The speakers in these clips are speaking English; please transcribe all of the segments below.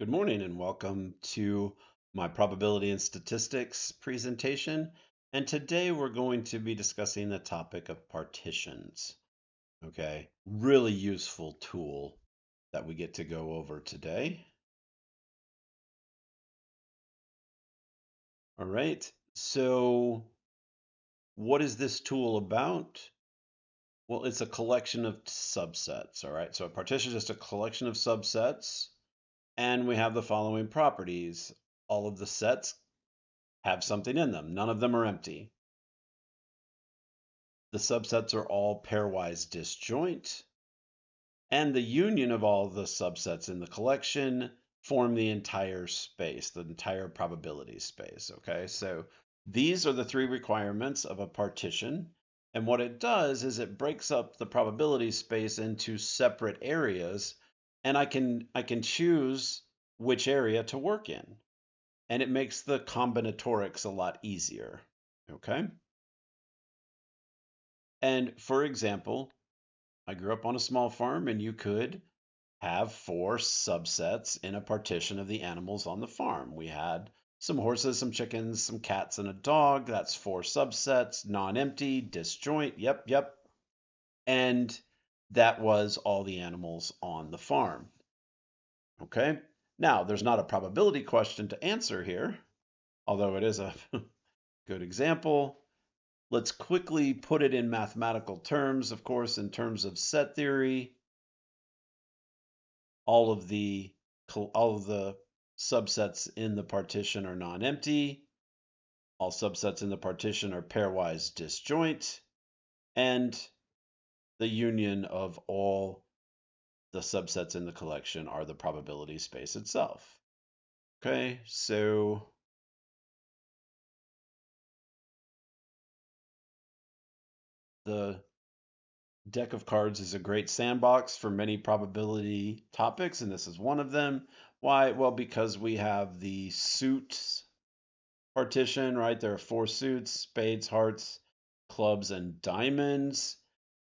Good morning and welcome to my probability and statistics presentation. And today we're going to be discussing the topic of partitions. Okay, really useful tool that we get to go over today. All right, so what is this tool about? Well, it's a collection of subsets. All right, so a partition is just a collection of subsets. And we have the following properties. All of the sets have something in them. None of them are empty. The subsets are all pairwise disjoint, and the union of all the subsets in the collection form the entire space, the entire probability space. Okay, so these are the three requirements of a partition. And what it does is it breaks up the probability space into separate areas, and I can choose which area to work in. And it makes the combinatorics a lot easier. Okay? And for example, I grew up on a small farm, and you could have four subsets in a partition of the animals on the farm. We had some horses, some chickens, some cats, and a dog. That's four subsets, non-empty, disjoint. Yep, yep. And that was all the animals on the farm. Okay. Now, there's not a probability question to answer here, although it is a good example. Let's quickly put it in mathematical terms, of course, in terms of set theory. All of the subsets in the partition are non-empty. All subsets in the partition are pairwise disjoint, and the union of all the subsets in the collection are the probability space itself. Okay, so the deck of cards is a great sandbox for many probability topics, and this is one of them. Why? Well, because we have the suits partition, right? There are four suits: spades, hearts, clubs, and diamonds.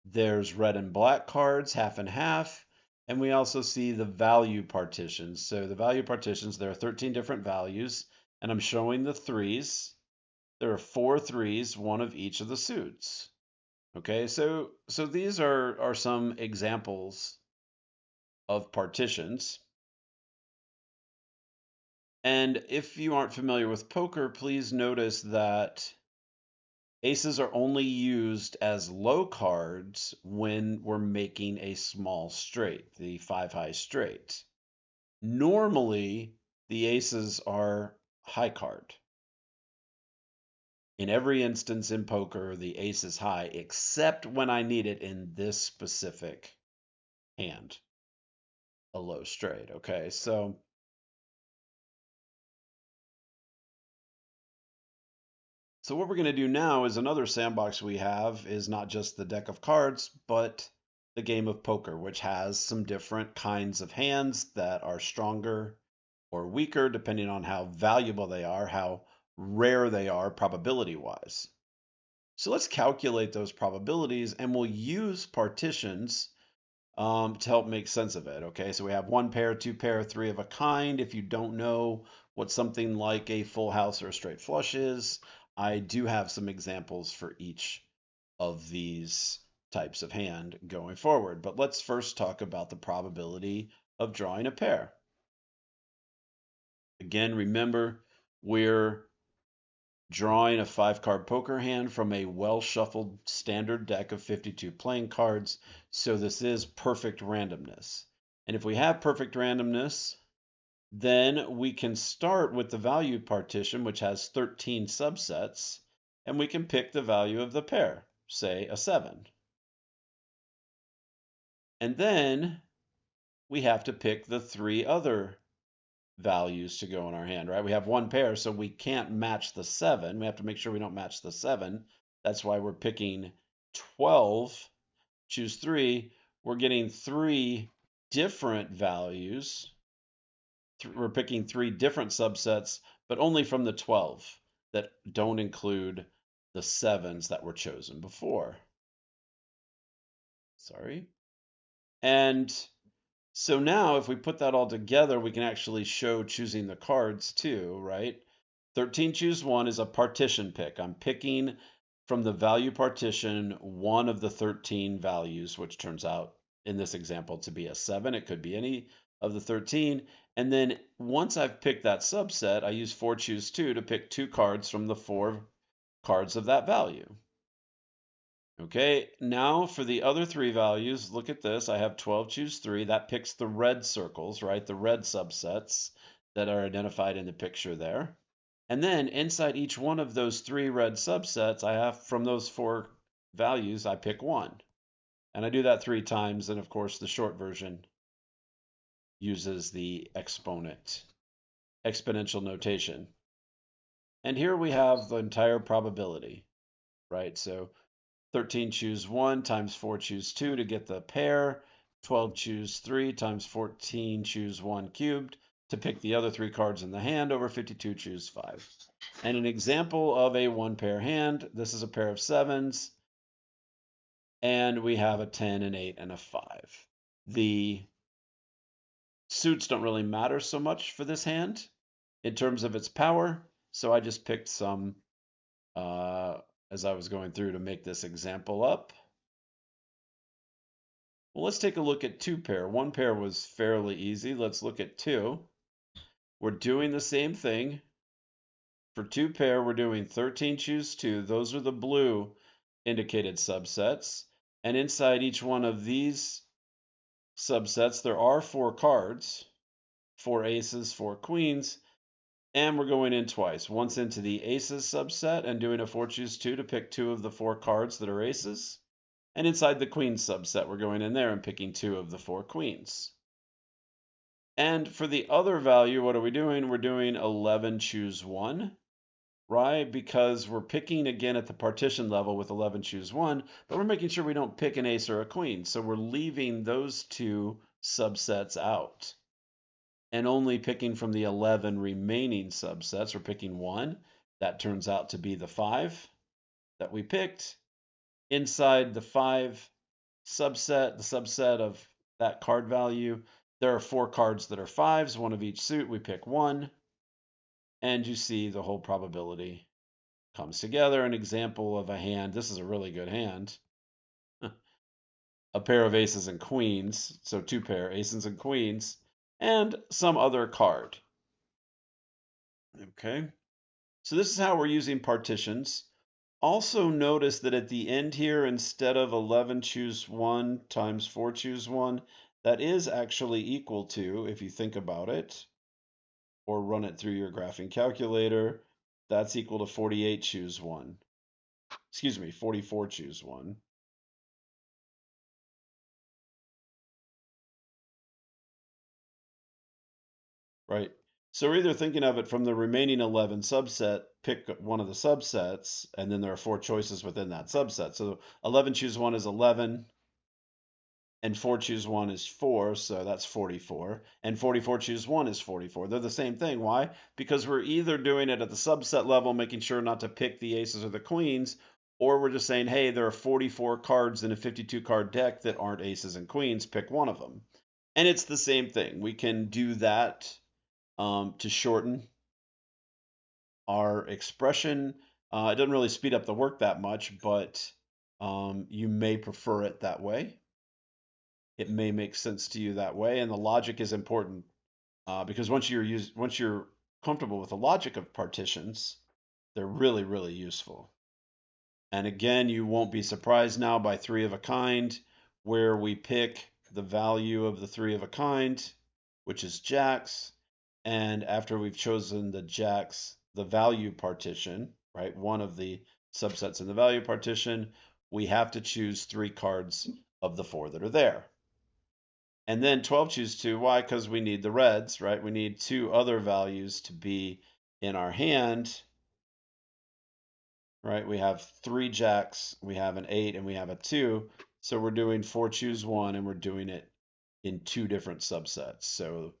There's red and black cards, half and half. And we also see the value partitions. So the value partitions, there are 13 different values, and I'm showing the threes. There are four threes, one of each of the suits. Okay, so these are some examples of partitions. And if you aren't familiar with poker, please notice that aces are only used as low cards when we're making a small straight, the five high straight. Normally, the aces are high card. In every instance in poker, the ace is high, except when I need it in this specific hand, a low straight. Okay, so what we're going to do now is another sandbox we have is not just the deck of cards, but the game of poker, which has some different kinds of hands that are stronger or weaker, depending on how valuable they are, how rare they are probability wise. So let's calculate those probabilities, and we'll use partitions to help make sense of it. Okay, so we have one pair, two pair, three of a kind. If you don't know what something like a full house or a straight flush is, I do have some examples for each of these types of hand going forward. But let's first talk about the probability of drawing a pair. Again, remember, we're drawing a 5-card poker hand from a well-shuffled standard deck of 52 playing cards. So this is perfect randomness. And if we have perfect randomness, then we can start with the value partition, which has 13 subsets, and we can pick the value of the pair, say a 7. And then we have to pick the three other values to go in our hand, right? We have one pair, so we can't match the 7. We have to make sure we don't match the 7. That's why we're picking 12. Choose 3. We're getting 3 different values. We're picking 3 different subsets, but only from the 12 that don't include the 7s that were chosen before. Sorry. And So now if we put that all together, we can actually show choosing the cards too, right? 13 choose one is a partition pick. I'm picking from the value partition one of the 13 values, which turns out in this example to be a 7. It could be any of the 13. And then once I've picked that subset, I use 4 choose 2 to pick 2 cards from the 4 cards of that value. Okay, now for the other 3 values, look at this. I have 12 choose 3. That picks the red circles, right? The red subsets that are identified in the picture there. And then inside each one of those 3 red subsets, I have from those 4 values, I pick 1. And I do that 3 times. And of course, the short version uses the exponential notation. And here we have the entire probability, right? So 13 choose 1 times 4 choose 2 to get the pair. 12 choose 3 times 14 choose 1 cubed to pick the other 3 cards in the hand over 52 choose 5. And an example of a 1 pair hand, this is a pair of 7s, and we have a 10, an 8, and a 5. The suits don't really matter so much for this hand in terms of its power, so I just picked some as I was going through to make this example up. Well, let's take a look at 2 pair. 1 pair was fairly easy. Let's look at 2. We're doing the same thing. For 2 pair, we're doing 13 choose 2. Those are the blue indicated subsets. And inside each one of these subsets, there are 4 cards, 4 aces, 4 queens, and we're going in twice. Once into the aces subset and doing a 4 choose 2 to pick 2 of the 4 cards that are aces. And inside the queen subset, we're going in there and picking 2 of the 4 queens. And for the other value, what are we doing? We're doing 11 choose 1, right? Because we're picking again at the partition level with 11 choose 1, but we're making sure we don't pick an ace or a queen. So we're leaving those 2 subsets out and only picking from the 11 remaining subsets. We're picking 1. That turns out to be the 5 that we picked. Inside the 5 subset, the subset of that card value, there are 4 cards that are 5s, 1 of each suit. We pick 1, and you see the whole probability comes together. An example of a hand. This is a really good hand. A pair of aces and queens, so 2 pair, aces and queens, and some other card. Okay, so this is how we're using partitions. Also notice that at the end here, instead of 11 choose 1 times 4 choose 1, that is actually equal to, if you think about it, or run it through your graphing calculator, that's equal to 48 choose 1. Excuse me, 44 choose 1. Right? So we're either thinking of it from the remaining 11 subset, pick one of the subsets, and then there are 4 choices within that subset. So 11 choose 1 is 11, and 4 choose 1 is 4, so that's 44. And 44 choose 1 is 44. They're the same thing. Why? Because we're either doing it at the subset level, making sure not to pick the aces or the queens, or we're just saying, hey, there are 44 cards in a 52 card deck that aren't aces and queens, pick one of them. And it's the same thing. We can do that to shorten our expression. It doesn't really speed up the work that much, but you may prefer it that way. It may make sense to you that way, and the logic is important because once you're comfortable with the logic of partitions, they're really, really useful. And again, you won't be surprised now by 3 of a kind, where we pick the value of the 3 of a kind, which is jacks. And after we've chosen the jacks, the value partition, right, one of the subsets in the value partition, we have to choose 3 cards of the 4 that are there. And then 12 choose 2. Why? Because we need the reds, right? We need 2 other values to be in our hand, right? We have 3 jacks, we have an 8, and we have a 2. So we're doing 4 choose 1, and we're doing it in 2 different subsets. So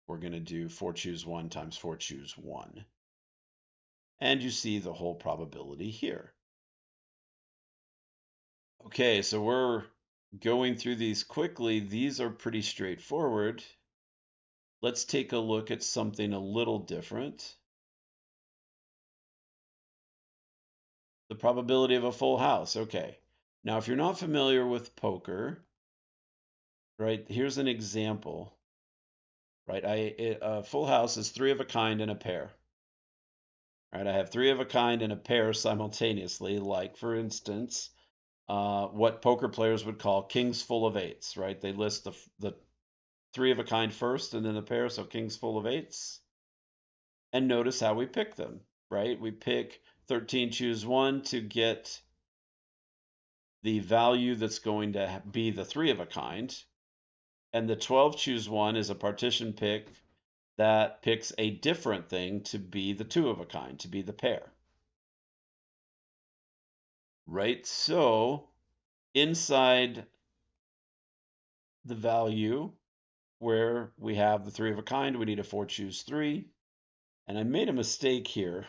we're going to do 4 choose 1 times 4 choose 1. And you see the whole probability here. Okay, so we're going through these quickly, these are pretty straightforward. Let's take a look at something a little different. The probability of a full house. Okay. Now, if you're not familiar with poker, right, here's an example, right? A full house is three of a kind and a pair. Right, I have three of a kind and a pair simultaneously, like for instance, what poker players would call kings full of eights, right? They list the three of a kind first and then the pair, so kings full of eights. And notice how we pick them, right? We pick 13, choose one to get the value that's going to be the three of a kind. And the 12, choose one is a partition pick that picks a different thing to be the two of a kind, to be the pair. Right? So inside the value where we have the three of a kind, we need a 4, choose 3. And I made a mistake here.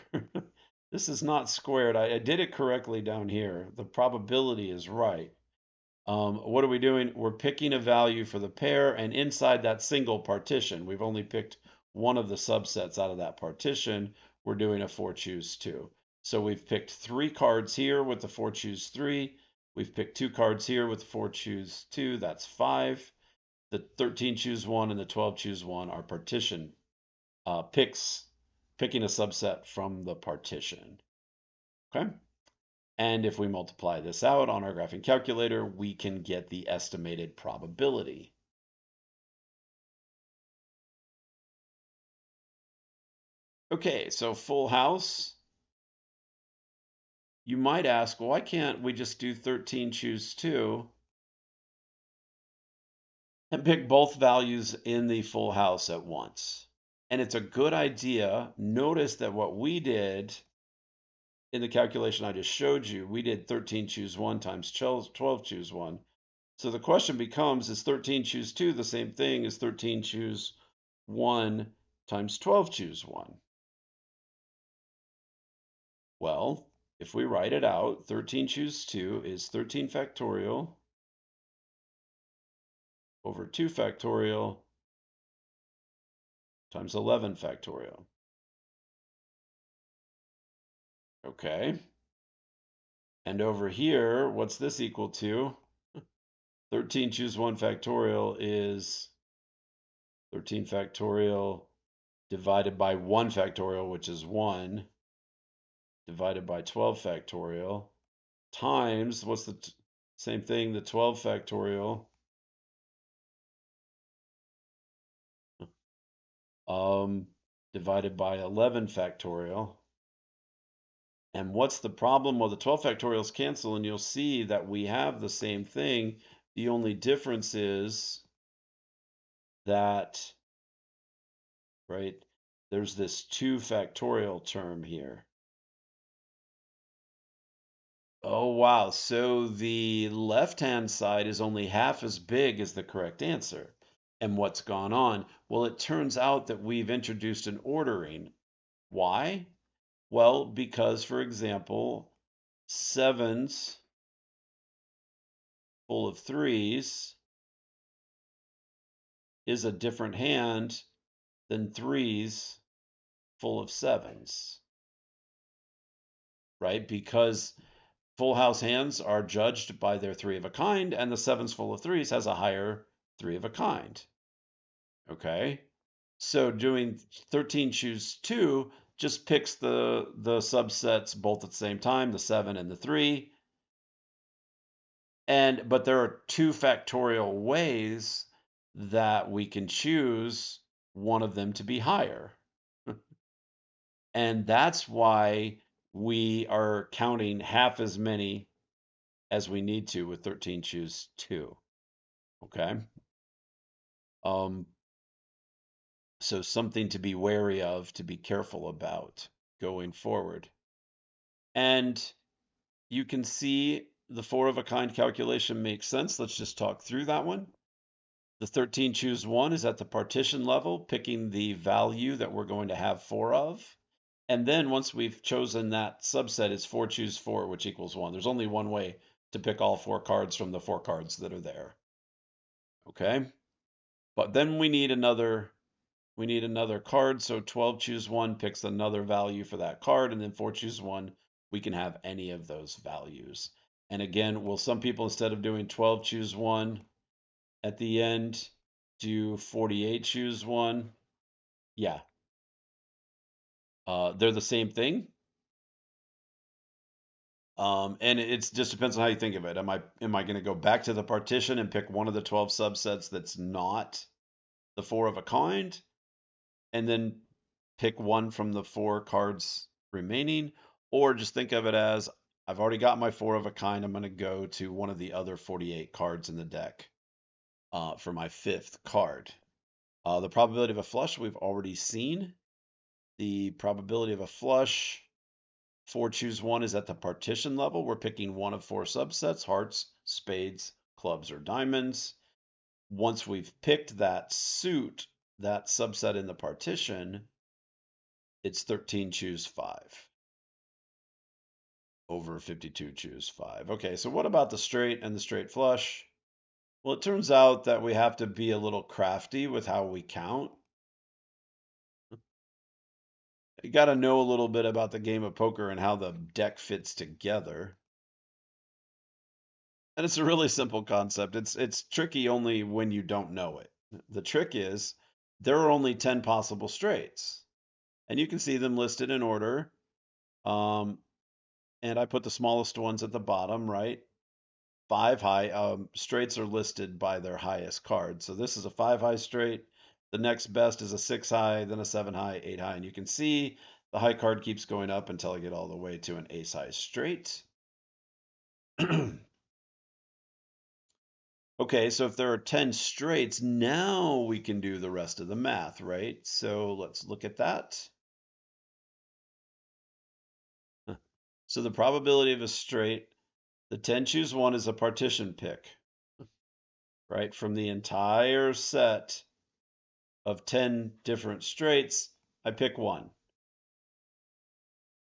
This is not squared. I did it correctly down here. The probability is right. What are we doing? We're picking a value for the pair, and inside that single partition, we've only picked one of the subsets out of that partition. We're doing a 4, choose 2. So we've picked 3 cards here with the 4, choose 3. We've picked 2 cards here with the 4, choose 2. That's 5. The 13, choose 1 and the 12, choose 1 are partition picking a subset from the partition. Okay? And if we multiply this out on our graphing calculator, we can get the estimated probability. Okay, so full house. You might ask, well, why can't we just do 13, choose 2 and pick both values in the full house at once? And it's a good idea. Notice that what we did in the calculation I just showed you, we did 13, choose 1 times 12, choose 1. So the question becomes, is 13, choose 2 the same thing as 13, choose 1 times 12, choose 1? Well, if we write it out, 13, choose 2 is 13 factorial over 2 factorial times 11 factorial. Okay. And over here, what's this equal to? 13, choose 1 factorial is 13 factorial divided by 1 factorial, which is 1, divided by 12 factorial, times, what's the same thing, the 12 factorial, divided by 11 factorial. And what's the problem? Well, the 12 factorials cancel, and you'll see that we have the same thing. The only difference is that, right, there's this 2 factorial term here. Oh, wow. So the left-hand side is only half as big as the correct answer. And what's gone on? Well, it turns out that we've introduced an ordering. Why? Well, because, for example, sevens full of threes is a different hand than threes full of sevens, right? Because full house hands are judged by their three of a kind, and the sevens full of threes has a higher three of a kind. Okay? So doing 13 choose 2 just picks the subsets both at the same time, the 7 and the 3. But there are 2 factorial ways that we can choose one of them to be higher. And that's why we are counting half as many as we need to with 13 choose 2. Okay? So something to be wary of, to be careful about going forward. And you can see the 4 of a kind calculation makes sense. Let's just talk through that one. The 13 choose 1 is at the partition level, picking the value that we're going to have 4 of. And then once we've chosen that subset, it's 4 choose 4, which equals 1. There's only one way to pick all 4 cards from the 4 cards that are there. Okay? But then we need another card, so 12 choose 1 picks another value for that card, and then 4 choose 1, we can have any of those values. And again, will some people, instead of doing 12 choose 1 at the end, do 48 choose 1? Yeah. They're the same thing. And it just depends on how you think of it. Am I going to go back to the partition and pick one of the 12 subsets that's not the 4 of a kind, and then pick one from the 4 cards remaining? Or just think of it as, I've already got my 4 of a kind. I'm going to go to one of the other 48 cards in the deck for my 5th card. The probability of a flush we've already seen. The probability of a flush, 4 choose 1, is at the partition level. We're picking one of 4 subsets: hearts, spades, clubs, or diamonds. Once we've picked that suit, that subset in the partition, it's 13 choose 5 over 52 choose 5. Okay, so what about the straight and the straight flush? Well, it turns out that we have to be a little crafty with how we count. You got to know a little bit about the game of poker and how the deck fits together. And it's a really simple concept. It's tricky only when you don't know it. The trick is there are only 10 possible straights, and you can see them listed in order. And I put the smallest ones at the bottom, right? 5 high. Straights are listed by their highest card. So this is a 5 high straight. The next best is a 6 high, then a 7 high, 8 high. And you can see the high card keeps going up until I get all the way to an ace high straight. Okay, so if there are 10 straights, now we can do the rest of the math, right? So let's look at that. So the probability of a straight, the 10 choose 1 is a partition pick, right? From the entire set of 10 different straights, I pick one.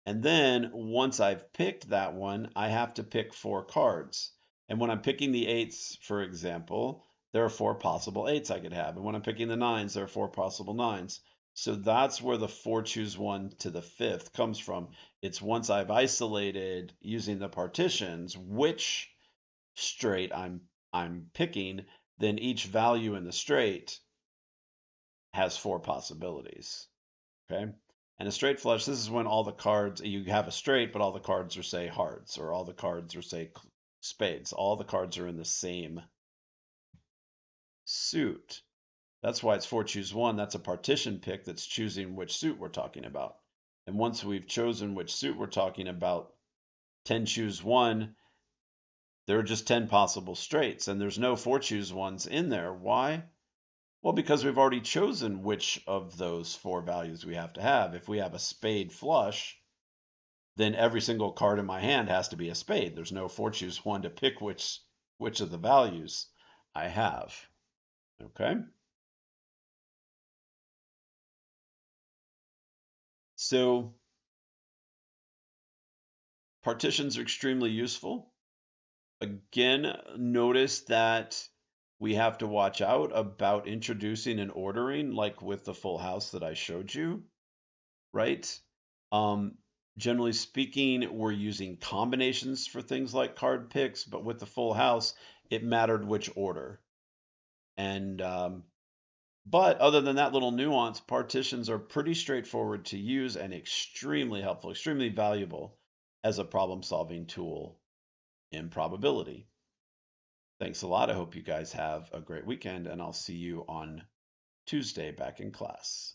And then once I've picked that one, I have to pick 4 cards. And when I'm picking the 8s, for example, there are 4 possible 8s I could have. And when I'm picking the 9s, there are 4 possible 9s. So that's where the 4 choose 1 to the 5th comes from. It's once I've isolated using the partitions which straight I'm picking, then each value in the straight has 4 possibilities. Okay? And a straight flush, this is when all the cards, you have a straight, but all the cards are, say, hearts, or all the cards are, say, spades. All the cards are in the same suit. That's why it's 4 choose 1. That's a partition pick that's choosing which suit we're talking about. And once we've chosen which suit we're talking about, 10 choose 1, there are just 10 possible straights, and there's no 4 choose 1s in there. Why? Well, because we've already chosen which of those 4 values we have to have. If we have a spade flush, then every single card in my hand has to be a spade. There's no 4 choose 1 to pick which of the values I have. Okay? So partitions are extremely useful. Again, notice that we have to watch out about introducing and ordering, like with the full house that I showed you, right? Generally speaking, we're using combinations for things like card picks, but with the full house, it mattered which order. And but other than that little nuance, partitions are pretty straightforward to use and extremely helpful, extremely valuable as a problem-solving tool in probability. Thanks a lot. I hope you guys have a great weekend, and I'll see you on Tuesday back in class.